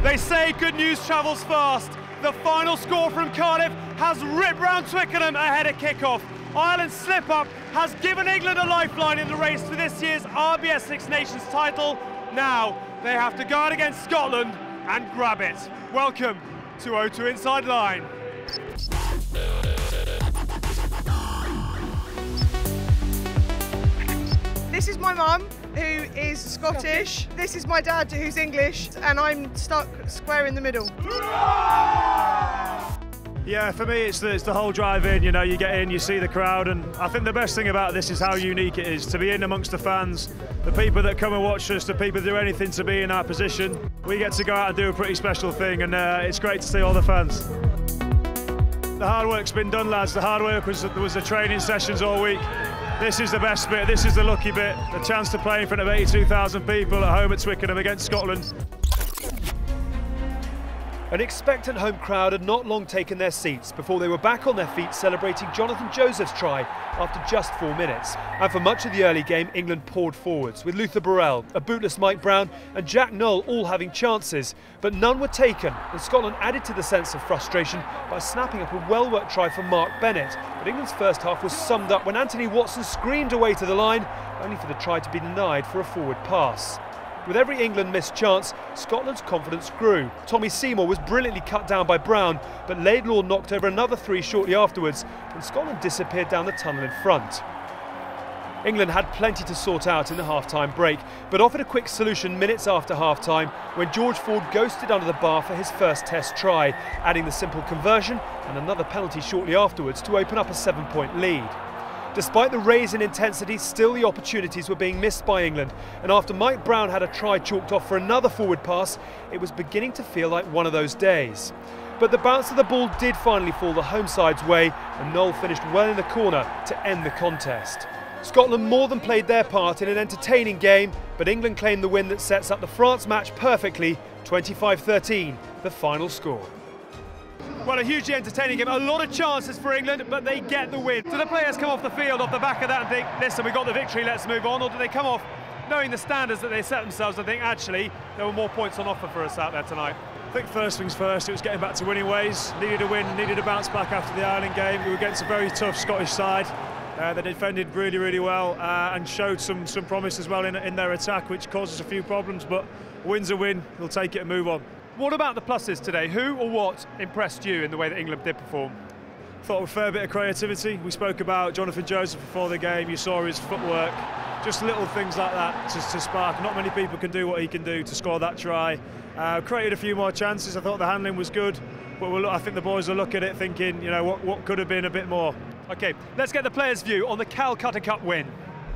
They say good news travels fast. The final score from Cardiff has ripped round Twickenham ahead of kick-off. Ireland's slip-up has given England a lifeline in the race for this year's RBS Six Nations title. Now they have to go out against Scotland and grab it. Welcome to O2 Inside Line. This is my mum, who is Scottish. This is my dad, who's English, and I'm stuck square in the middle. Yeah, for me it's the whole drive in, you know, you get in, you see the crowd, and I think the best thing about this is how unique it is to be in amongst the fans, the people that come and watch us, the people that do anything to be in our position. We get to go out and do a pretty special thing, and it's great to see all the fans. The hard work's been done, lads. The hard work was the training sessions all week. This is the best bit, this is the lucky bit, the chance to play in front of 82,000 people at home at Twickenham against Scotland. An expectant home crowd had not long taken their seats before they were back on their feet celebrating Jonathan Joseph's try after just 4 minutes. And for much of the early game, England poured forwards, with Luther Burrell, a bootless Mike Brown and Jack Noel all having chances, but none were taken, and Scotland added to the sense of frustration by snapping up a well-worked try from Mark Bennett. But England's first half was summed up when Anthony Watson screamed away to the line, only for the try to be denied for a forward pass. With every England missed chance, Scotland's confidence grew. Tommy Seymour was brilliantly cut down by Brown, but Laidlaw knocked over another 3 shortly afterwards, and Scotland disappeared down the tunnel in front. England had plenty to sort out in the half-time break, but offered a quick solution minutes after half-time when George Ford ghosted under the bar for his first test try, adding the simple conversion and another penalty shortly afterwards to open up a 7-point lead. Despite the raise in intensity, still the opportunities were being missed by England, and after Mike Brown had a try chalked off for another forward pass, it was beginning to feel like one of those days. But the bounce of the ball did finally fall the home side's way, and Noel finished well in the corner to end the contest. Scotland more than played their part in an entertaining game, but England claimed the win that sets up the France match perfectly, 25-13, the final score. Well, a hugely entertaining game, a lot of chances for England, but they get the win. Do the players come off the field off the back of that and think, listen, we got the victory, let's move on, or do they come off knowing the standards that they set themselves and think, actually, there were more points on offer for us out there tonight? I think first things first, it was getting back to winning ways. Needed a win, needed a bounce back after the Ireland game. We were against a very tough Scottish side. They defended really, really well and showed some promise as well in their attack, which caused us a few problems, but a win's a win, we'll take it and move on. What about the pluses today? Who or what impressed you in the way that England did perform? Thought a fair bit of creativity. We spoke about Jonathan Joseph before the game, you saw his footwork, just little things like that to spark. Not many people can do what he can do to score that try. Created a few more chances, I thought the handling was good, but I think the boys will look at it thinking, you know, what could have been a bit more. OK, let's get the players' view on the Calcutta Cup win.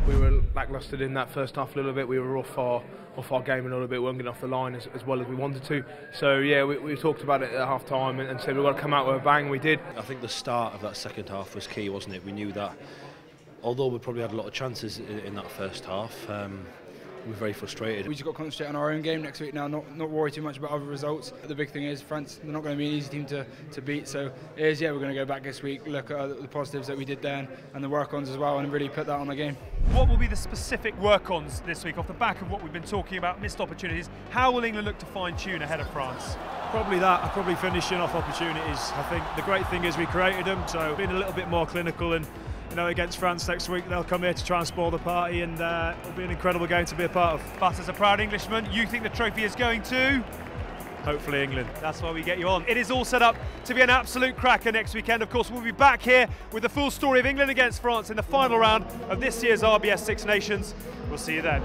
We were lacklustre in that first half a little bit. We were off our game a little bit. We weren't getting off the line as well as we wanted to. So yeah, we talked about it at half time and said we've got to come out with a bang. We did. I think the start of that second half was key, wasn't it? We knew that although we probably had a lot of chances in that first half, we were very frustrated. We just got to concentrate on our own game next week now, not worry too much about other results. The big thing is France, they're not going to be an easy team to beat, so it is, yeah, we're going to go back this week, look at the positives that we did there and the work-ons as well, and really put that on the game. What will be the specific work-ons this week off the back of what we've been talking about, missed opportunities? How will England look to fine-tune ahead of France? Probably that, probably finishing off opportunities. I think the great thing is we created them, so being a little bit more clinical, and you know, against France next week, they'll come here to try and spoil the party, and it'll be an incredible game to be a part of. But as a proud Englishman, you think the trophy is going to? Hopefully England. That's why we get you on. It is all set up to be an absolute cracker next weekend. Of course, we'll be back here with the full story of England against France in the final round of this year's RBS Six Nations. We'll see you then.